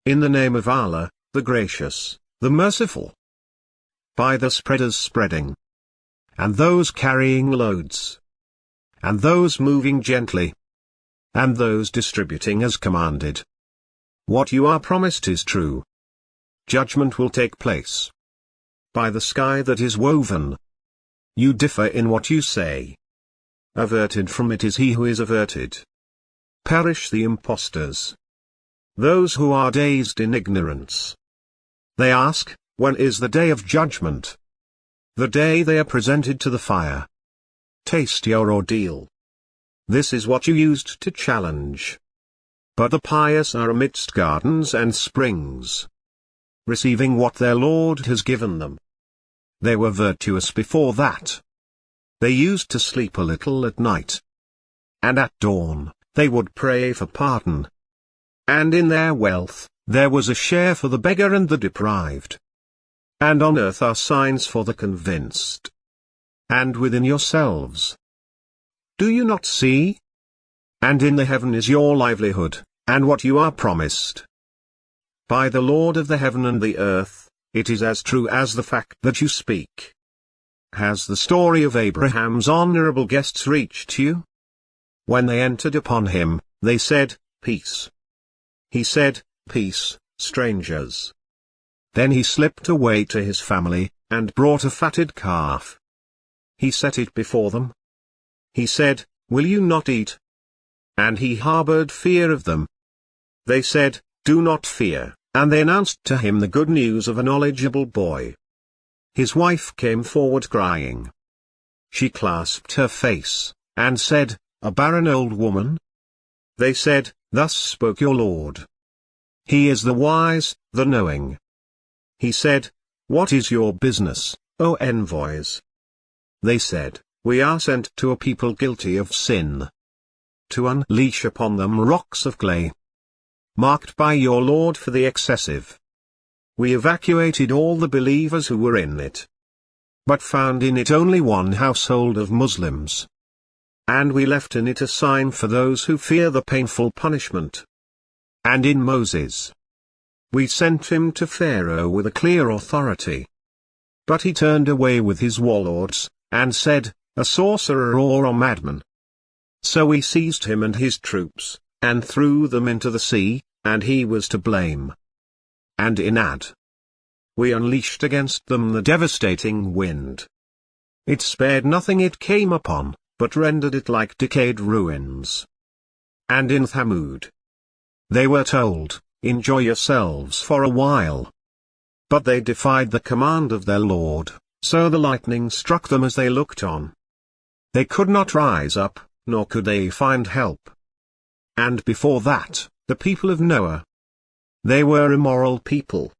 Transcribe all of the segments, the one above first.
In the name of Allah, the Gracious, the Merciful. By the spreaders spreading, and those carrying loads, and those moving gently, and those distributing as commanded. What you are promised is true. Judgment will take place. By the sky that is woven. You differ in what you say. Averted from it is he who is averted. Perish the impostors. Those who are dazed in ignorance. They ask, when is the day of judgment? The day they are presented to the fire. Taste your ordeal. This is what you used to challenge. But the pious are amidst gardens and springs, receiving what their Lord has given them. They were virtuous before that. They used to sleep a little at night. And at dawn, they would pray for pardon. And in their wealth, there was a share for the beggar and the deprived. And on earth are signs for the convinced. And within yourselves. Do you not see? And in the heaven is your livelihood, and what you are promised. By the Lord of the heaven and the earth, it is as true as the fact that you speak. Has the story of Abraham's honorable guests reached you? When they entered upon him, they said, Peace. He said, Peace, strangers. Then he slipped away to his family, and brought a fatted calf. He set it before them. He said, Will you not eat? And he harbored fear of them. They said, Do not fear, and they announced to him the good news of a knowledgeable boy. His wife came forward crying. She clasped her face, and said, A barren old woman? They said, Thus spoke your Lord. He is the wise, the knowing. He said, What is your business, O envoys? They said, We are sent to a people guilty of sin, to unleash upon them rocks of clay, marked by your Lord for the excessive. We evacuated all the believers who were in it, but found in it only one household of Muslims. And we left in it a sign for those who fear the painful punishment. And in Moses, we sent him to Pharaoh with a clear authority. But he turned away with his warlords, and said, A sorcerer or a madman. So we seized him and his troops, and threw them into the sea, and he was to blame. And in Ad, we unleashed against them the devastating wind. It spared nothing it came upon, but rendered it like decayed ruins. And in Thamud, they were told, Enjoy yourselves for a while. But they defied the command of their Lord, so the lightning struck them as they looked on. They could not rise up, nor could they find help. And before that, the people of Noah. They were immoral people.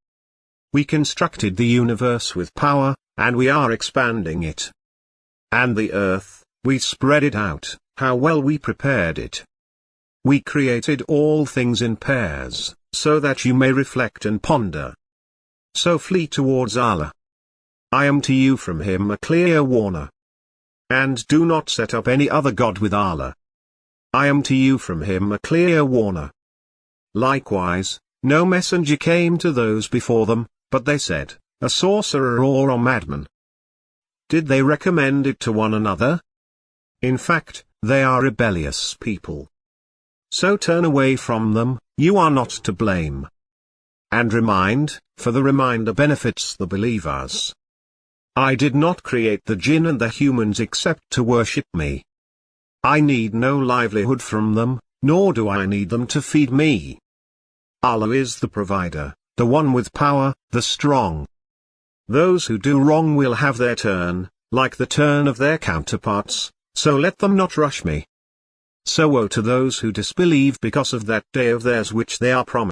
We constructed the universe with power, and we are expanding it. And the earth, we spread it out, how well we prepared it. We created all things in pairs, so that you may reflect and ponder. So flee towards Allah. I am to you from him a clear warner. And do not set up any other god with Allah. I am to you from him a clear warner. Likewise, no messenger came to those before them, but they said, A sorcerer or a madman. Did they recommend it to one another? In fact, they are rebellious people. So turn away from them, you are not to blame. And remind, for the reminder benefits the believers. I did not create the jinn and the humans except to worship me. I need no livelihood from them, nor do I need them to feed me. Allah is the provider, the one with power, the strong. Those who do wrong will have their turn, like the turn of their counterparts, so let them not rush me. So woe to those who disbelieve because of that day of theirs which they are promised.